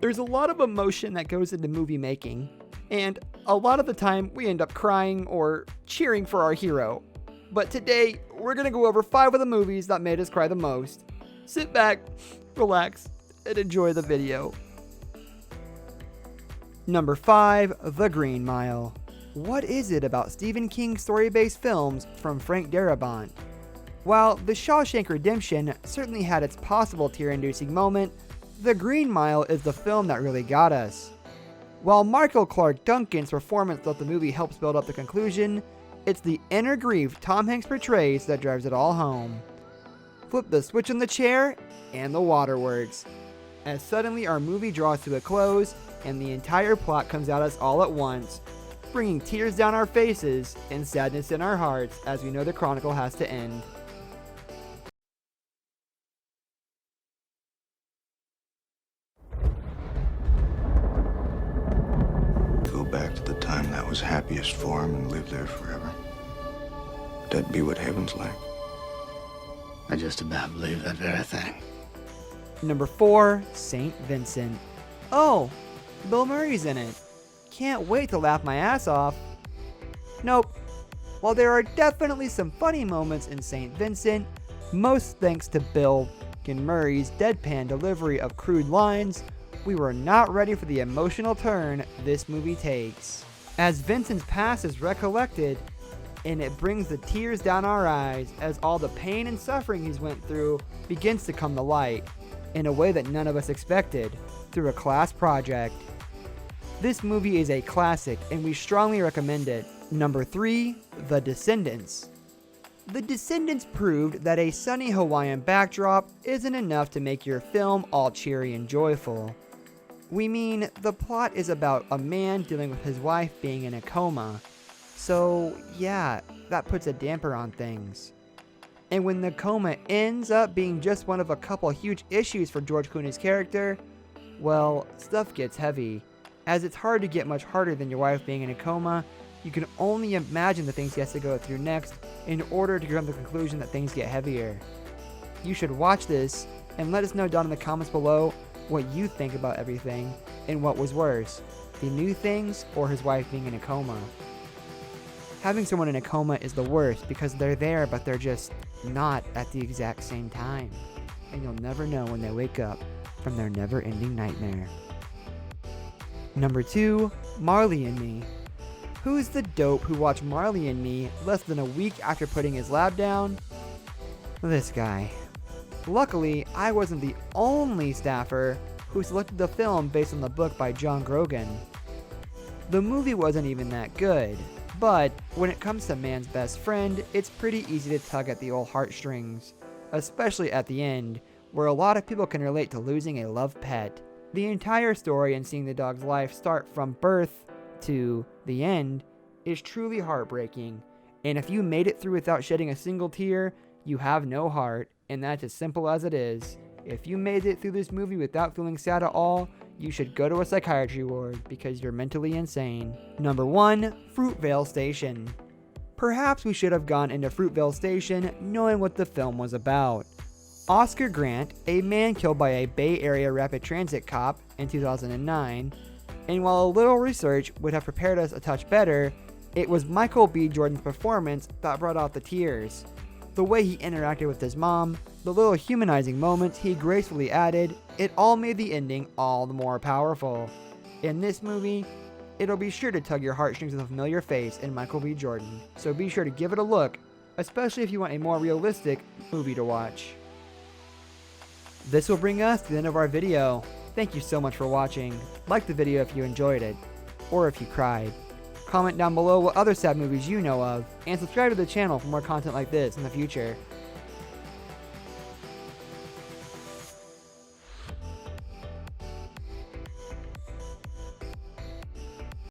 There's a lot of emotion that goes into movie making, and a lot of the time we end up crying or cheering for our hero. But today, we're gonna go over 5 of the movies that made us cry the most. Sit back, relax, and enjoy the video. Number 5, The Green Mile. What is it about Stephen King's story-based films from Frank Darabont? While The Shawshank Redemption certainly had its possible tear-inducing moment, The Green Mile is the film that really got us. While Michael Clarke Duncan's performance throughout the movie helps build up the conclusion, it's the inner grief Tom Hanks portrays that drives it all home. Flip the switch in the chair, and the waterworks. As suddenly our movie draws to a close, and the entire plot comes at us all at once, bringing tears down our faces and sadness in our hearts as we know the chronicle has to end. Go back to the time that was happiest for him and live there forever. That'd be what heaven's like. I just about believe that very thing. Number 4, St. Vincent. Oh, Bill Murray's in it. Can't wait to laugh my ass off. Nope. While there are definitely some funny moments in St. Vincent, most thanks to Bill Murray's deadpan delivery of crude lines, we were not ready for the emotional turn this movie takes. As Vincent's past is recollected, and it brings the tears down our eyes as all the pain and suffering he's went through begins to come to light, in a way that none of us expected, through a class project. This movie is a classic, and we strongly recommend it. Number 3, The Descendants. The Descendants proved that a sunny Hawaiian backdrop isn't enough to make your film all cheery and joyful. We mean, the plot is about a man dealing with his wife being in a coma. So, yeah, that puts a damper on things. And when the coma ends up being just one of a couple huge issues for George Clooney's character, well, stuff gets heavy. As it's hard to get much harder than your wife being in a coma, you can only imagine the things he has to go through next in order to come to the conclusion that things get heavier. You should watch this and let us know down in the comments below what you think about everything and what was worse, the new things or his wife being in a coma. Having someone in a coma is the worst because they're there but they're just not at the exact same time, and you'll never know when they wake up from their never-ending nightmare. Number 2, Marley and Me. Who's the dope who watched Marley and Me less than a week after putting his lab down? This guy. Luckily, I wasn't the only staffer who selected the film based on the book by John Grogan. The movie wasn't even that good, but when it comes to man's best friend, it's pretty easy to tug at the old heartstrings, especially at the end, where a lot of people can relate to losing a loved pet. The entire story and seeing the dog's life start from birth to the end is truly heartbreaking, and if you made it through without shedding a single tear, you have no heart, and that's as simple as it is. If you made it through this movie without feeling sad at all, you should go to a psychiatry ward because you're mentally insane. Number 1, Fruitvale Station. Perhaps we should have gone into Fruitvale Station knowing what the film was about. Oscar Grant, a man killed by a Bay Area rapid transit cop in 2009, and while a little research would have prepared us a touch better, it was Michael B. Jordan's performance that brought out the tears. The way he interacted with his mom, the little humanizing moments he gracefully added, it all made the ending all the more powerful. In this movie, it'll be sure to tug your heartstrings with a familiar face in Michael B. Jordan, so be sure to give it a look, especially if you want a more realistic movie to watch. This will bring us to the end of our video. Thank you so much for watching. Like the video if you enjoyed it, or if you cried. Comment down below what other sad movies you know of, and subscribe to the channel for more content like this in the future.